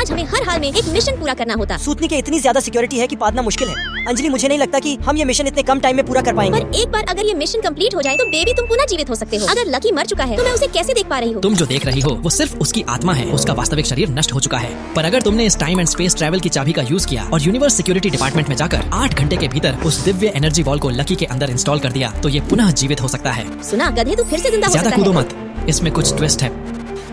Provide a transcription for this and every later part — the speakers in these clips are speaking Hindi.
आज हमें हर हाल में एक मिशन पूरा करना होता। सूतनी के इतनी ज्यादा सिक्योरिटी है कि पादना मुश्किल है। अंजलि, मुझे नहीं लगता कि हम ये मिशन इतने कम टाइम में पूरा कर पाएंगे। पर एक बार अगर ये मिशन कंप्लीट हो जाए तो बेबी तुम पुनः जीवित हो सकते हो। अगर लकी मर चुका है तो मैं उसे कैसे देख पा रही हूँ? तुम जो देख रही हो वो सिर्फ उसकी आत्मा है, उसका वास्तविक शरीर नष्ट हो चुका है। पर अगर तुमने इस टाइम एंड स्पेस ट्रैवल की चाबी का यूज किया और यूनिवर्स सिक्योरिटी डिपार्टमेंट में जाकर 8 घंटे के भीतर उस दिव्य एनर्जी बॉल को लकी के अंदर इंस्टॉल कर दिया तो ये पुनः जीवित हो सकता है। सुना गधे, तू फिर से जिंदा हो ज्यादा सकता कूदो है। मत, इसमें कुछ ट्विस्ट है।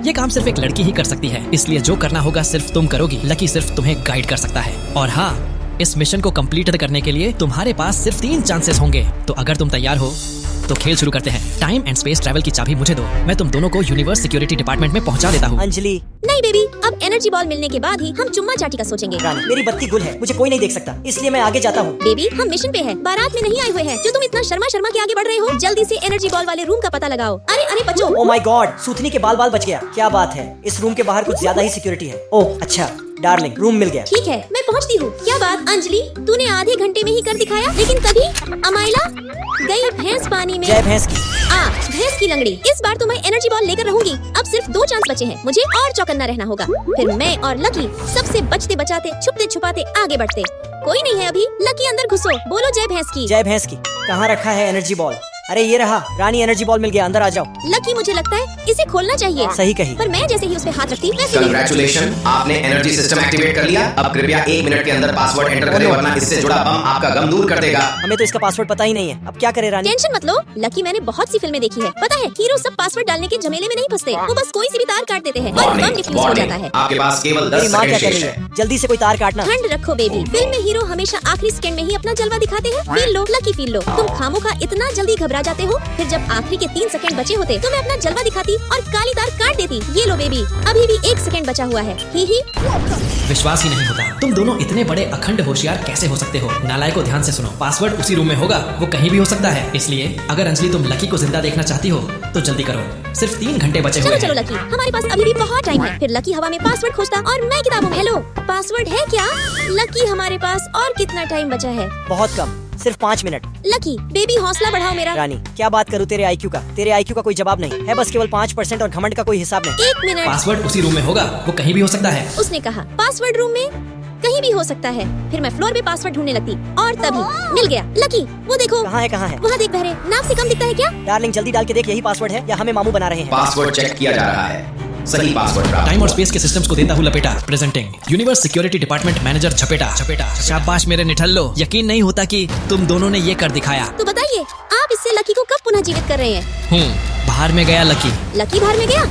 ये काम सिर्फ एक लड़की ही कर सकती है, इसलिए जो करना होगा सिर्फ तुम करोगी। लकी सिर्फ तुम्हें गाइड कर सकता है। और हाँ, इस मिशन को कंप्लीट करने के लिए तुम्हारे पास सिर्फ 3 चांसेस होंगे। तो अगर तुम तैयार हो तो खेल शुरू करते हैं। टाइम एंड स्पेस ट्रैवल की चाबी मुझे दो, मैं तुम दोनों को यूनिवर्स सिक्योरिटी डिपार्टमेंट में पहुंचा देता हूँ। अंजलि, नहीं बेबी, अब एनर्जी बॉल मिलने के बाद ही हम चुम्मा चाटी का सोचेंगे। रानी, मेरी बत्ती गुल है, मुझे कोई नहीं देख सकता, इसलिए मैं आगे जाता हूँ। बेबी, हम मिशन पे हैं, बारात में नहीं आए हुए हैं। जो तुम इतना शर्मा शर्मा के आगे बढ़ रहे हो, जल्दी से एनर्जी बॉल वाले रूम का पता लगाओ। अरे अरे बच्चों, ओ माय गॉड, सूतनी के बाल बच गया। क्या बात है, इस रूम के बाहर कुछ ज्यादा ही सिक्योरिटी है। ओह अच्छा डार्लिंग, रूम मिल गया। ठीक है, मैं पहुंचती हूँ। क्या बात अंजलि, तूने आधे घंटे में ही कर दिखाया। लेकिन तभी अमाइला गई भैंस पानी में। जय भैंस की। भैंस की लंगड़ी। इस बार तो मैं एनर्जी बॉल लेकर रहूंगी। अब सिर्फ 2 चांस बचे हैं, मुझे और चौकन्ना रहना होगा। फिर मैं और लकी सबसे बचते बचाते, छुपते छुपाते आगे बढ़ते। कोई नहीं है अभी। लकी अंदर घुसो, बोलो जय भैंस की। जय भैंस की। कहाँ रखा है एनर्जी बॉल? अरे ये रहा, रानी एनर्जी बॉल मिल गया, अंदर आ जाओ। लकी, मुझे लगता है इसे खोलना चाहिए। सही कही। पर मैं जैसे ही उस पे हाथ रखती वैसे ही। कंग्रेचुलेशन, आपने एनर्जी सिस्टम एक्टिवेट कर लिया। अब कृपया 1 मिनट के अंदर पासवर्ड एंटर करें, वरना इससे जुड़ा बम आपका गम दूर कर देगा। हमें तो इसका पासवर्ड पता ही नहीं है, अब क्या करे रानी? टेंशन मत लो लकी, मैंने बहुत सी फिल्में देखी है। पता है हीरो सब पासवर्ड डालने के झमेले में नहीं फंसते, वो बस कोई सी भी तार काट देते हैं और बम डिफ्यूज हो जाता है। आपके पास केवल मेरी 10 माँ क्या सेकंड कर रही शेष है? है। जल्दी से कोई तार काटना। ठंड रखो बेबी, फिल्म में हीरो हमेशा आखिरी सेकंड में ही अपना जलवा दिखाते हैं। Feel low lucky, feel low. तुम खामोखा इतना जल्दी घबरा जाते हो, फिर जब आखिरी के 3 सेकंड बचे होते तो मैं अपना जलवा दिखाती और काली तार काट देती। ये लो बेबी, अभी भी 1 सेकंड बचा हुआ है। ही विश्वास ही नहीं होता, तुम दोनों इतने बड़े अखंड होशियार कैसे हो सकते हो? नालायको, ध्यान से सुनो, पासवर्ड उसी रूम में होगा, वो कहीं भी हो सकता है। इसलिए अगर अंजलि तुम लकी को जिंदा देखना चाहती हो तो जल्दी करो, सिर्फ 3 घंटे बचे हुए चलो हैं। लकी, हमारे पास अभी भी बहुत टाइम है। फिर लकी हवा में पासवर्ड खोजता और मैं किताबों में। हेलो, पासवर्ड है क्या? लकी, हमारे पास और कितना टाइम बचा है? बहुत कम, सिर्फ 5 मिनट। लकी बेबी, हौसला बढ़ाओ मेरा। रानी, क्या बात करूँ तेरे आईक्यू का? तेरे आईक्यू का कोई जवाब नहीं है, बस केवल 5% और घमंड का कोई हिसाब नहीं। 1 मिनट। पासवर्ड उसी रूम में होगा, वो कहीं भी हो सकता है। उसने कहा पासवर्ड रूम में कहीं भी हो सकता है। फिर मैं फ्लोर पे पासवर्ड ढूंढने लगती और तभी मिल गया। लकी, वो देखो। कहाँ है, कहाँ है? वहाँ देख बहरे, नाक से कम दिखता है क्या? डार्लिंग जल्दी डाल के देख, यही पासवर्ड है या हमें मामू बना रहे हैं? पासवर्ड चेक किया जा रहा है, सही पासवर्ड प्राप्त टाइम और हुआ। स्पेस के सिस्टम्स को देता हूँ लपेटा। Presenting universe security department manager झपेटा। शाबाश मेरे निठल्लो, यकीन नहीं होता कि तुम दोनों ने ये कर दिखाया। तो बताइए, आप इससे लकी को कब पुनः जीवित कर रहे हैं? बाहर में गया लकी। लकी बाहर में गया?